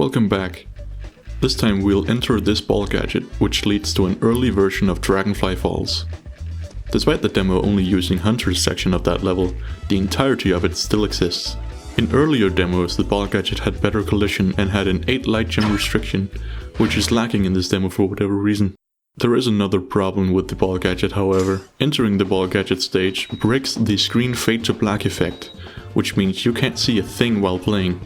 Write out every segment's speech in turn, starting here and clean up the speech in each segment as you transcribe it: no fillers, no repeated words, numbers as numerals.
Welcome back. This time we'll enter this ball gadget, which leads to an early version of Dragonfly Falls. Despite the demo only using Hunter's section of that level, the entirety of it still exists. In earlier demos, the ball gadget had better collision and had an 8 light gem restriction, which is lacking in this demo for whatever reason. There is another problem with the ball gadget, however. Entering the ball gadget stage breaks the screen fade to black effect, which means you can't see a thing while playing.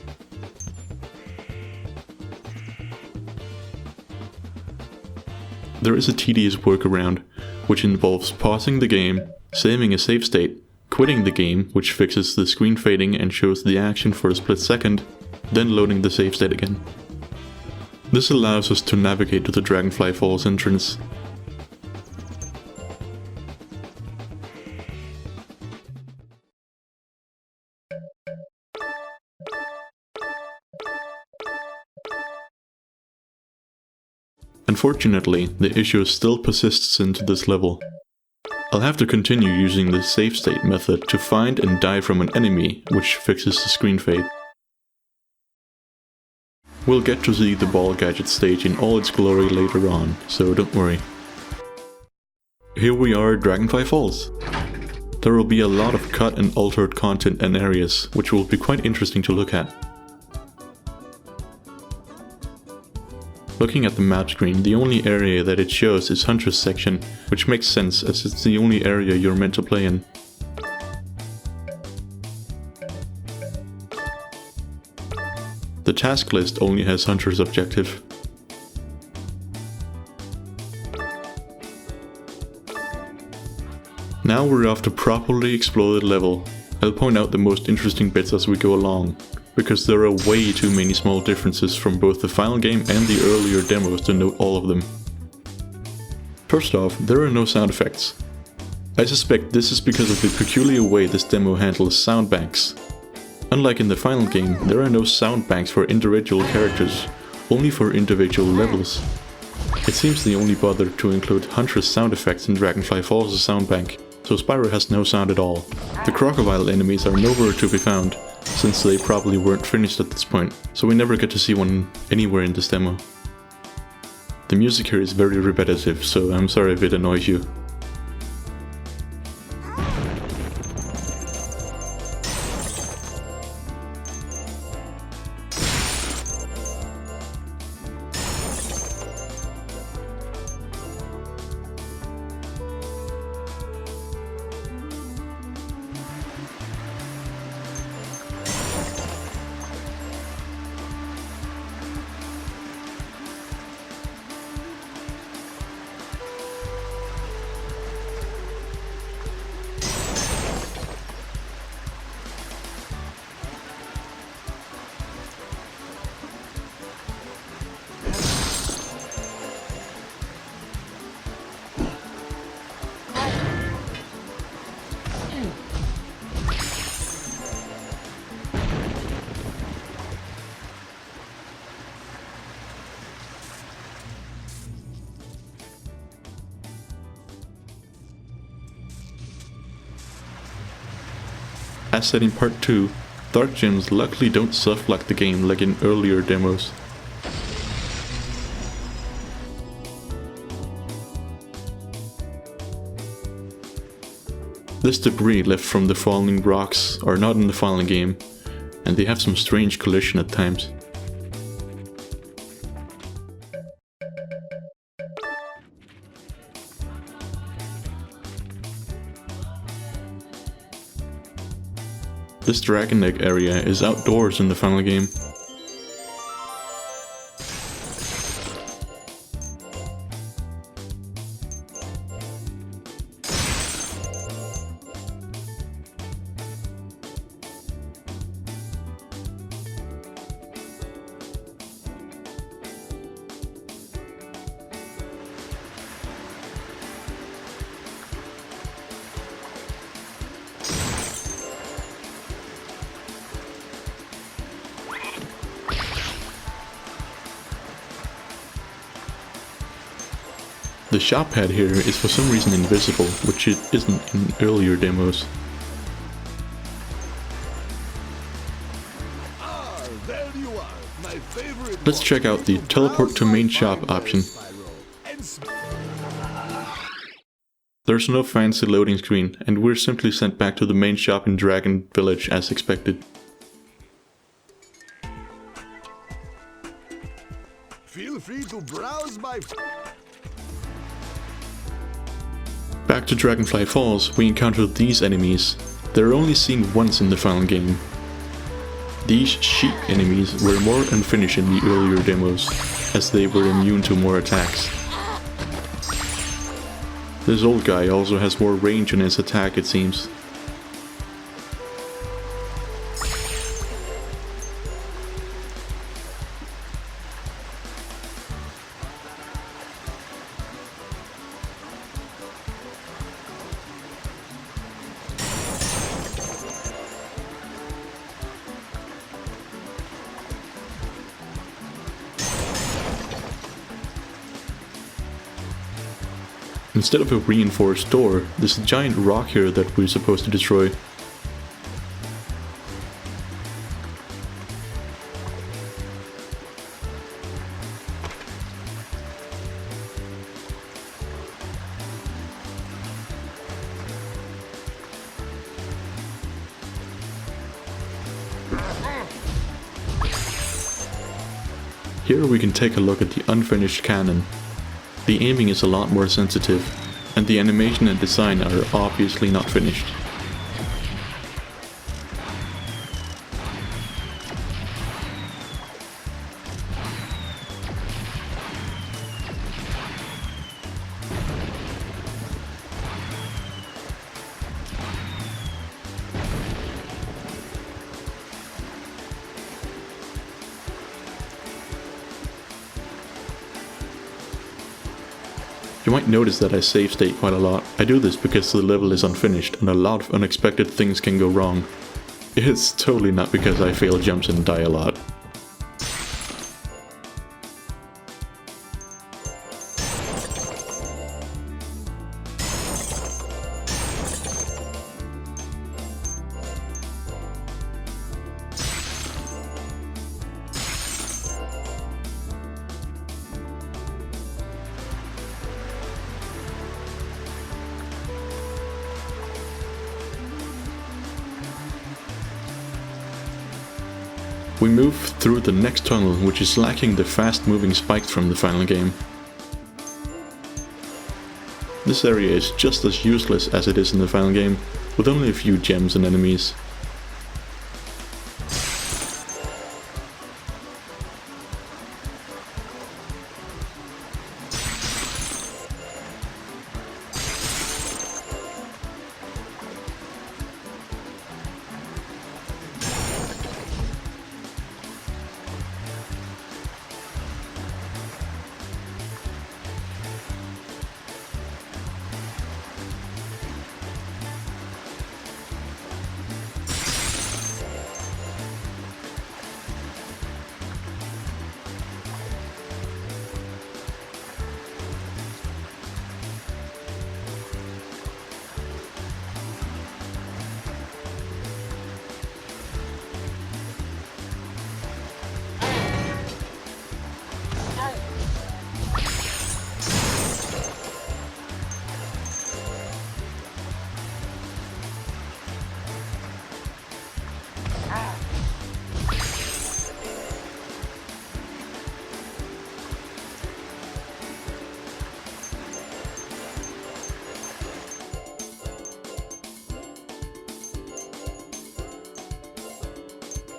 There is a tedious workaround, which involves pausing the game, saving a save state, quitting the game, which fixes the screen fading and shows the action for a split second, then loading the save state again. This allows us to navigate to the Dragonfly Falls entrance. Unfortunately, the issue still persists into this level. I'll have to continue using the save state method to find and die from an enemy, which fixes the screen fade. We'll get to see the ball gadget stage in all its glory later on, so don't worry. Here we are at Dragonfly Falls. There will be a lot of cut and altered content and areas, which will be quite interesting to look at. Looking at the map screen, the only area that it shows is Hunter's section, which makes sense as it's the only area you're meant to play in. The task list only has Hunter's objective. Now we're off to properly explore the level. I'll point out the most interesting bits as we go along, because there are way too many small differences from both the final game and the earlier demos to note all of them. First off, there are no sound effects. I suspect this is because of the peculiar way this demo handles sound banks. Unlike in the final game, there are no sound banks for individual characters, only for individual levels. It seems they only bothered to include Hunter's sound effects in Dragonfly Falls' sound bank, so Spyro has no sound at all. The crocodile enemies are nowhere to be found, since they probably weren't finished at this point, so we never get to see one anywhere in this demo. The music here is very repetitive, so I'm sorry if it annoys you. As said in part 2, dark gems luckily don't soft-lock the game like in earlier demos. This debris left from the falling rocks are not in the final game, and they have some strange collision at times. This dragon egg area is outdoors in the final game. The shop head here is for some reason invisible, which it isn't in earlier demos. Ah, there you are, my favorite Let's check out the teleport to main shop option. There's no fancy loading screen, and we're simply sent back to the main shop in Dragon Village as expected. Feel free to browse my... Back to Dragonfly Falls, we encounter these enemies. They're only seen once in the final game. These sheep enemies were more unfinished in the earlier demos, as they were immune to more attacks. This old guy also has more range in his attack, it seems. Instead of a reinforced door, there's a giant rock here that we're supposed to destroy. Here we can take a look at the unfinished cannon. The aiming is a lot more sensitive, and the animation and design are obviously not finished. You might notice that I save state quite a lot. I do this because the level is unfinished and a lot of unexpected things can go wrong. It's totally not because I fail jumps and die a lot. We move through the next tunnel, which is lacking the fast-moving spikes from the final game. This area is just as useless as it is in the final game, with only a few gems and enemies.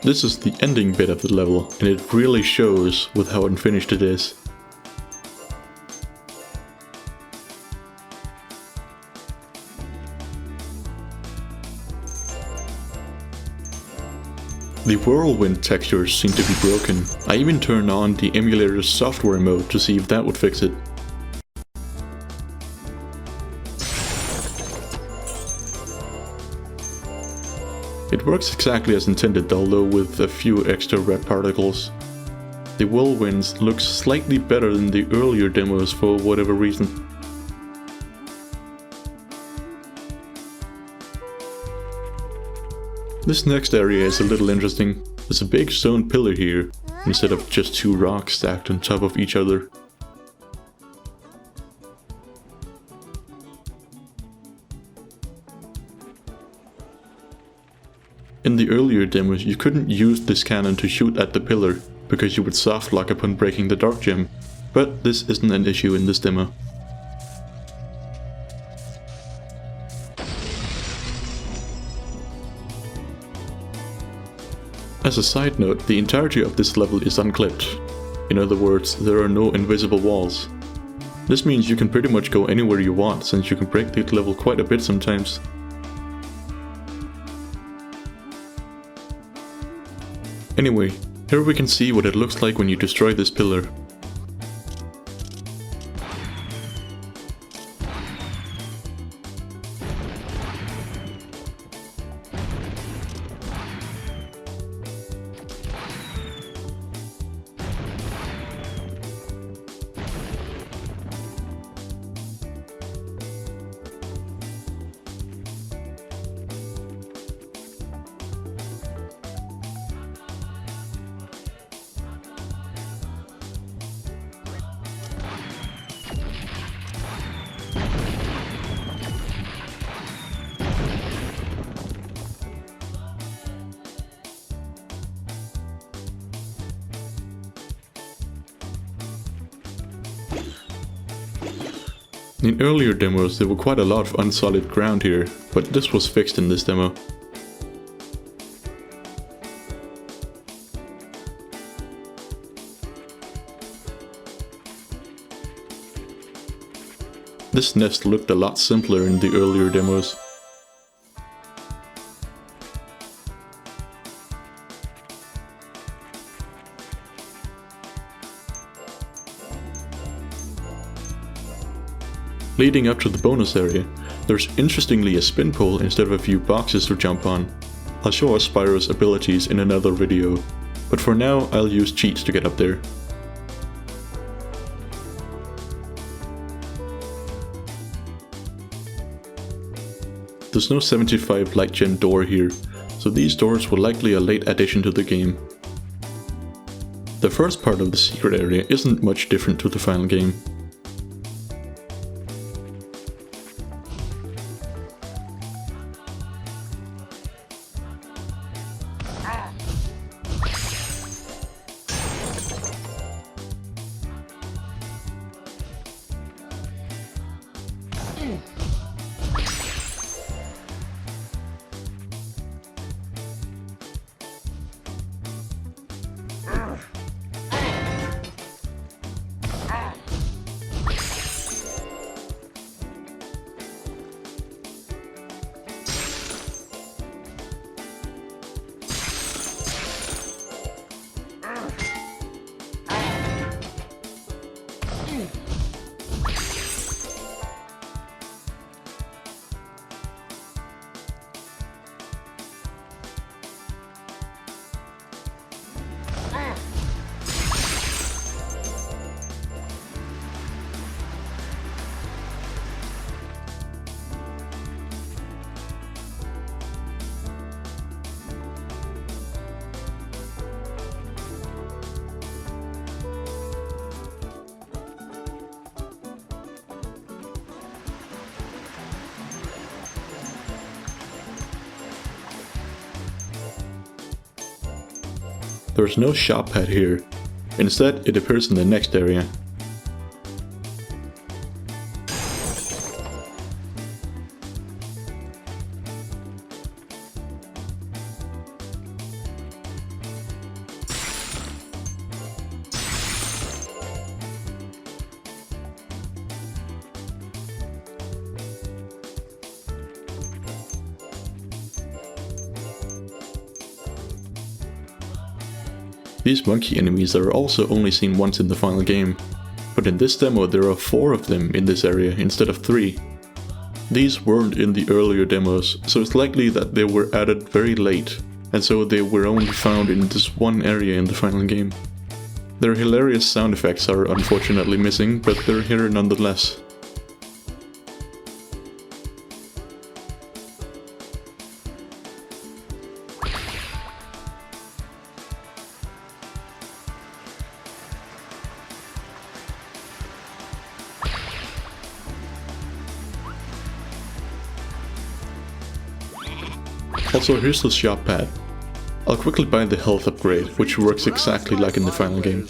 This is the ending bit of the level, and it really shows with how unfinished it is. The whirlwind textures seem to be broken. I even turned on the emulator's software mode to see if that would fix it. It works exactly as intended, although with a few extra red particles. The whirlwinds look slightly better than the earlier demos for whatever reason. This next area is a little interesting. There's a big stone pillar here, instead of just two rocks stacked on top of each other. In the earlier demos, you couldn't use this cannon to shoot at the pillar, because you would soft lock upon breaking the dark gem, but this isn't an issue in this demo. As a side note, the entirety of this level is unclipped. In other words, there are no invisible walls. This means you can pretty much go anywhere you want, since you can break the level quite a bit sometimes. Anyway, here we can see what it looks like when you destroy this pillar. In earlier demos there were quite a lot of unsolid ground here, but this was fixed in this demo. This nest looked a lot simpler in the earlier demos. Leading up to the bonus area, there's interestingly a spin pole instead of a few boxes to jump on. I'll show us Spyro's abilities in another video, but for now I'll use cheats to get up there. There's no 75 light gen door here, so these doors were likely a late addition to the game. The first part of the secret area isn't much different to the final game. There's no shop pad here. Instead, it appears in the next area. These monkey enemies are also only seen once in the final game, but in this demo there are 4 of them in this area instead of 3. These weren't in the earlier demos, so it's likely that they were added very late, and so they were only found in this one area in the final game. Their hilarious sound effects are unfortunately missing, but they're here nonetheless. Also, here's the shop pad. I'll quickly buy the health upgrade, which works exactly like in the final game.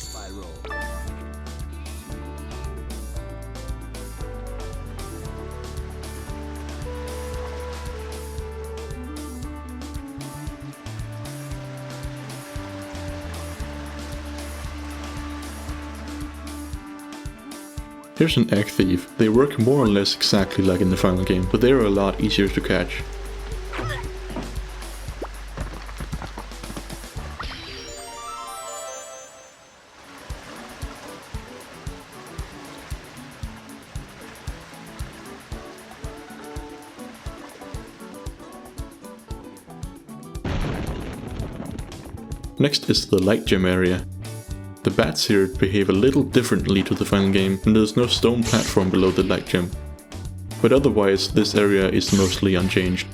Here's an egg thief. They work more or less exactly like in the final game, but they are a lot easier to catch. Next is the light gem area. The bats here behave a little differently to the final game, and there's no stone platform below the light gem. But otherwise, this area is mostly unchanged.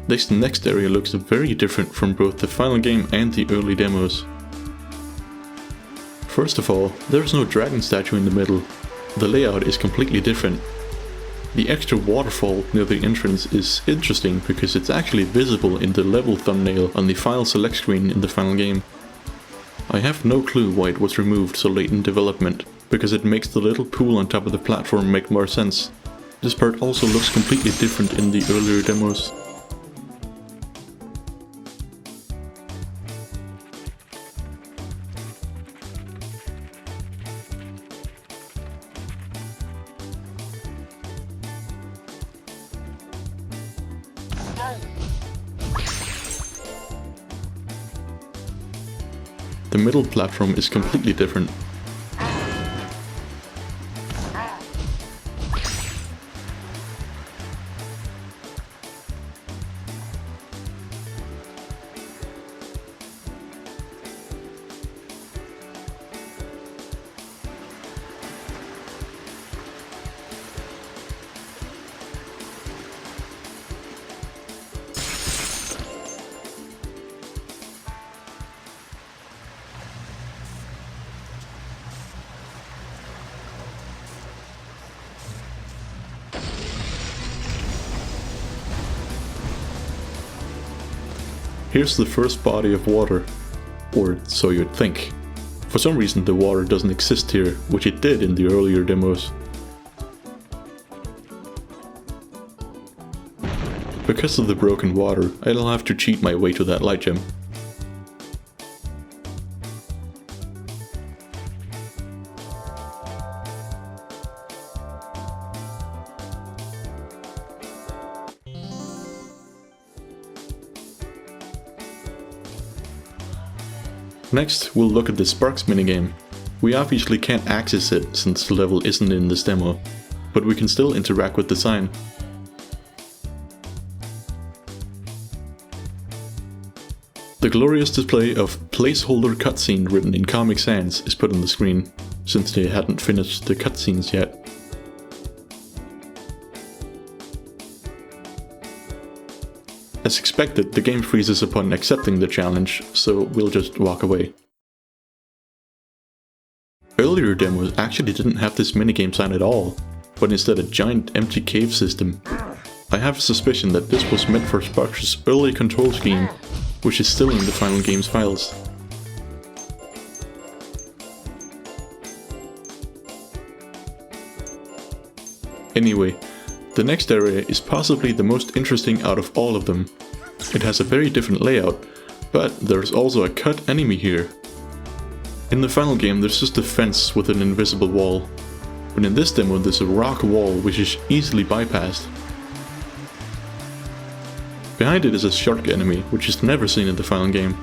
This next area looks very different from both the final game and the early demos. First of all, there's no dragon statue in the middle. The layout is completely different. The extra waterfall near the entrance is interesting because it's actually visible in the level thumbnail on the file select screen in the final game. I have no clue why it was removed so late in development, because it makes the little pool on top of the platform make more sense. This part also looks completely different in the earlier demos. The middle platform is completely different. Here's the first body of water, or so you'd think. For some reason the water doesn't exist here, which it did in the earlier demos. Because of the broken water, I'll have to cheat my way to that light gem. Next, we'll look at the Sparx minigame. We obviously can't access it since the level isn't in this demo, but we can still interact with the sign. The glorious display of placeholder cutscene written in Comic Sans is put on the screen, since they hadn't finished the cutscenes yet. As expected, the game freezes upon accepting the challenge, so we'll just walk away. Earlier demos actually didn't have this minigame sign at all, but instead a giant empty cave system. I have a suspicion that this was meant for Sparx's early control scheme, which is still in the final game's files. Anyway, the next area is possibly the most interesting out of all of them. It has a very different layout, but there's also a cut enemy here. In the final game there's just a fence with an invisible wall, but in this demo there's a rock wall which is easily bypassed. Behind it is a shark enemy, which is never seen in the final game.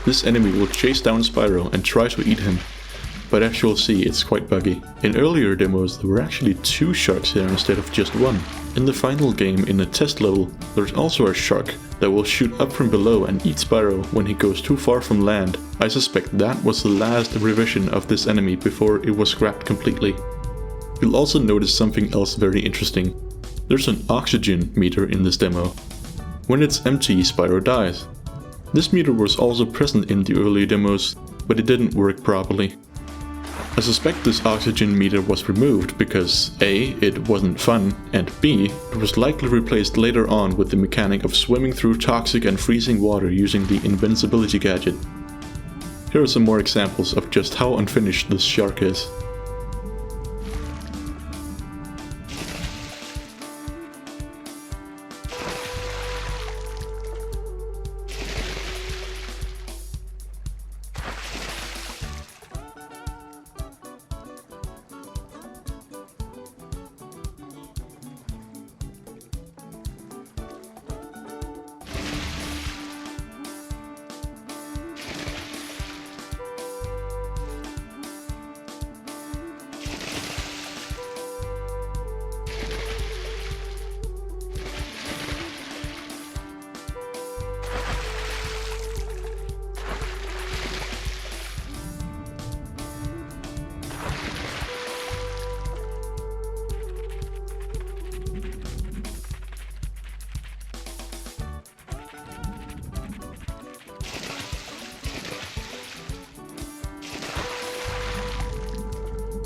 This enemy will chase down Spyro and try to eat him, but as you'll see, it's quite buggy. In earlier demos there were actually 2 sharks here instead of just 1. In the final game, in a test level, there's also a shark that will shoot up from below and eat Spyro when he goes too far from land. I suspect that was the last revision of this enemy before it was scrapped completely. You'll also notice something else very interesting. There's an oxygen meter in this demo. When it's empty, Spyro dies. This meter was also present in the earlier demos, but it didn't work properly. I suspect this oxygen meter was removed because A, it wasn't fun, and B, it was likely replaced later on with the mechanic of swimming through toxic and freezing water using the invincibility gadget. Here are some more examples of just how unfinished this shark is.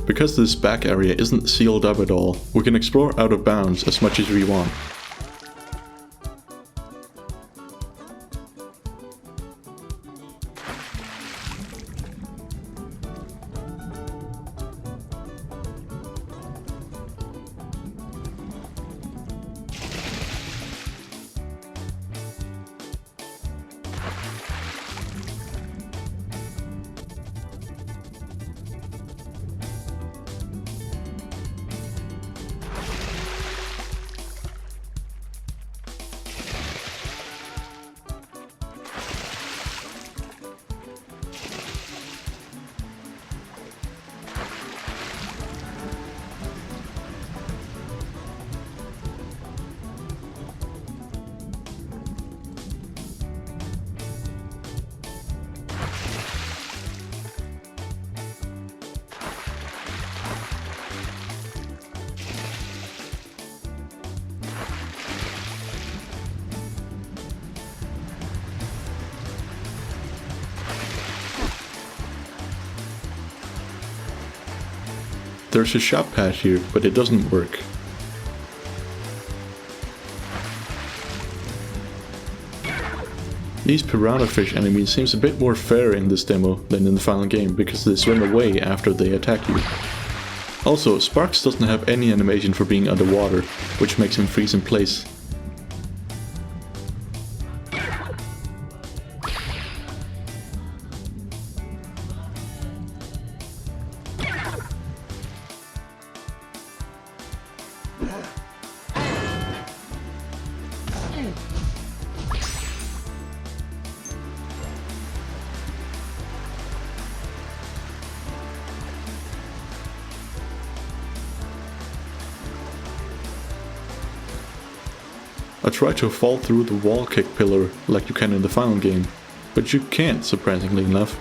Because this back area isn't sealed up at all, we can explore out of bounds as much as we want. There's a shop pad here, but it doesn't work. These piranha fish enemies seems a bit more fair in this demo than in the final game because they swim away after they attack you. Also, Sparx doesn't have any animation for being underwater, which makes him freeze in place. I tried to fall through the wall kick pillar like you can in the final game, but you can't, surprisingly enough.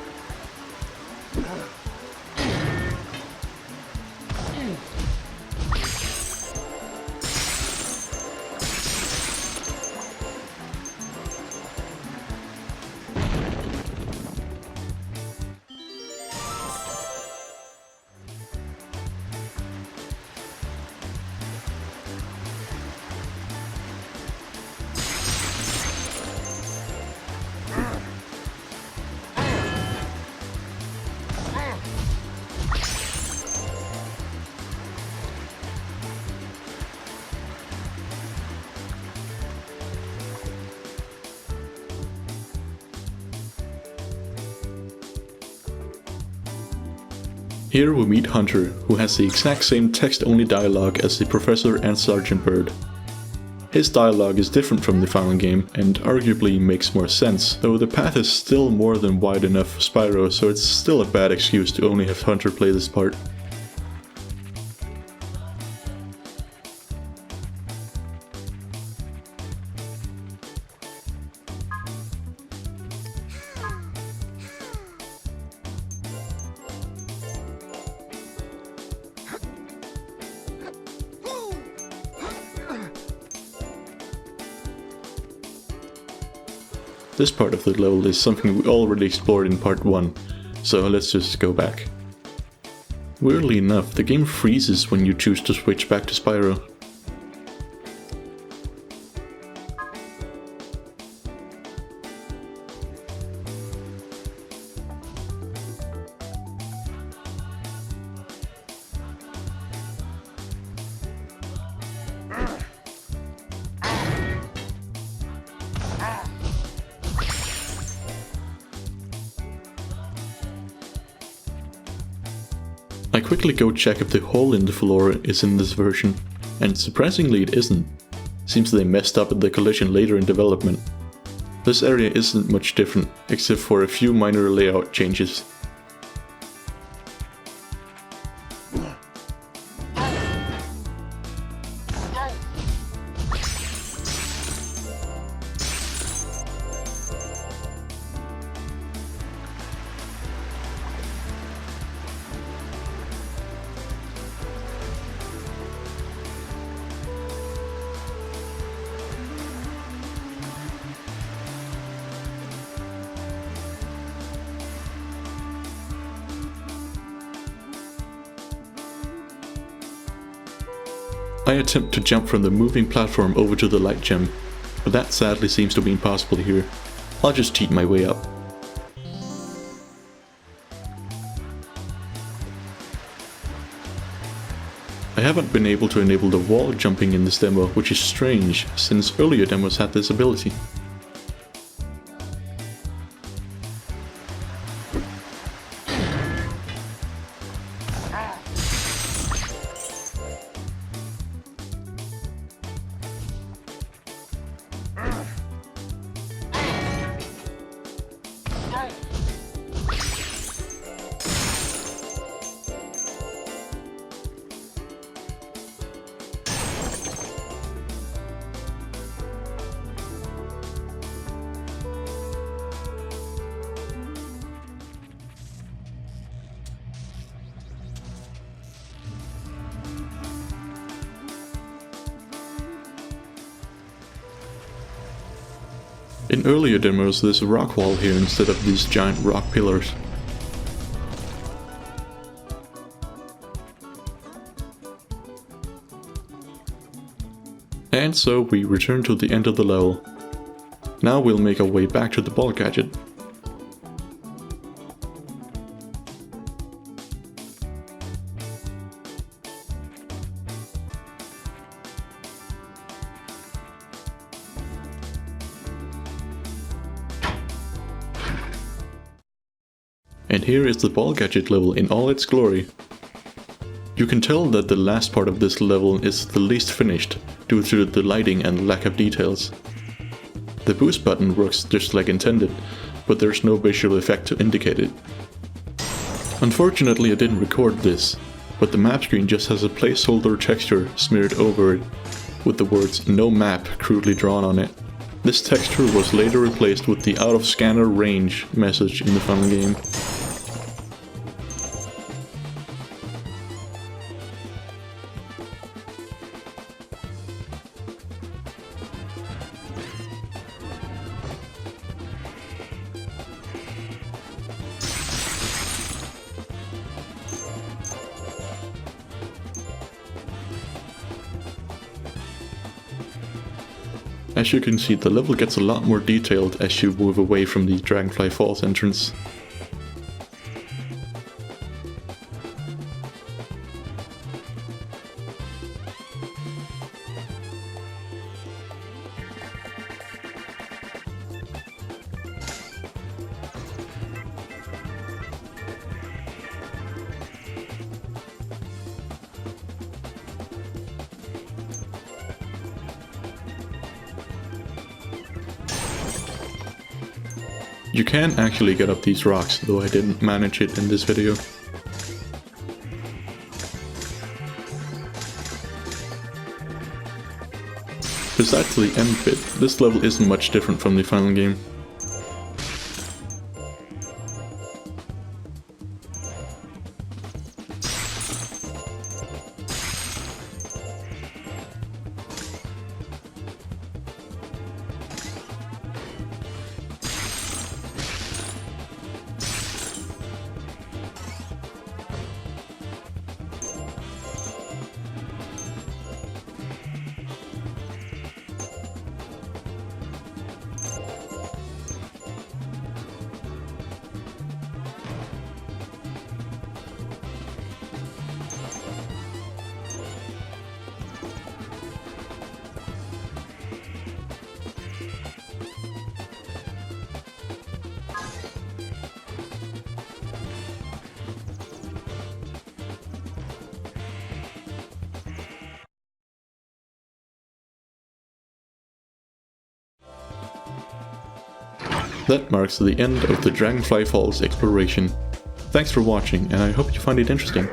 Here we meet Hunter, who has the exact same text-only dialogue as the Professor and Sergeant Bird. His dialogue is different from the final game and arguably makes more sense, though the path is still more than wide enough for Spyro, so it's still a bad excuse to only have Hunter play this part. This part of the level is something we already explored in part 1, so let's just go back. Weirdly enough, the game freezes when you choose to switch back to Spyro. I quickly go check if the hole in the floor is in this version, and surprisingly it isn't. Seems they messed up at the collision later in development. This area isn't much different, except for a few minor layout changes. I attempt to jump from the moving platform over to the light gem, but that sadly seems to be impossible here. I'll just cheat my way up. I haven't been able to enable the wall jumping in this demo, which is strange, since earlier demos had this ability. In earlier demos there's a rock wall here instead of these giant rock pillars. And so we return to the end of the level. Now we'll make our way back to the ball gadget. And here is the ball gadget level in all its glory. You can tell that the last part of this level is the least finished, due to the lighting and lack of details. The boost button works just like intended, but there's no visual effect to indicate it. Unfortunately I didn't record this, but the map screen just has a placeholder texture smeared over it, with the words "No map" crudely drawn on it. This texture was later replaced with the "out of scanner range" message in the final game. As you can see, the level gets a lot more detailed as you move away from the Dragonfly Falls entrance. You can actually get up these rocks, though I didn't manage it in this video. Besides the end bit, this level isn't much different from the final game. That marks the end of the Dragonfly Falls exploration. Thanks for watching, and I hope you find it interesting.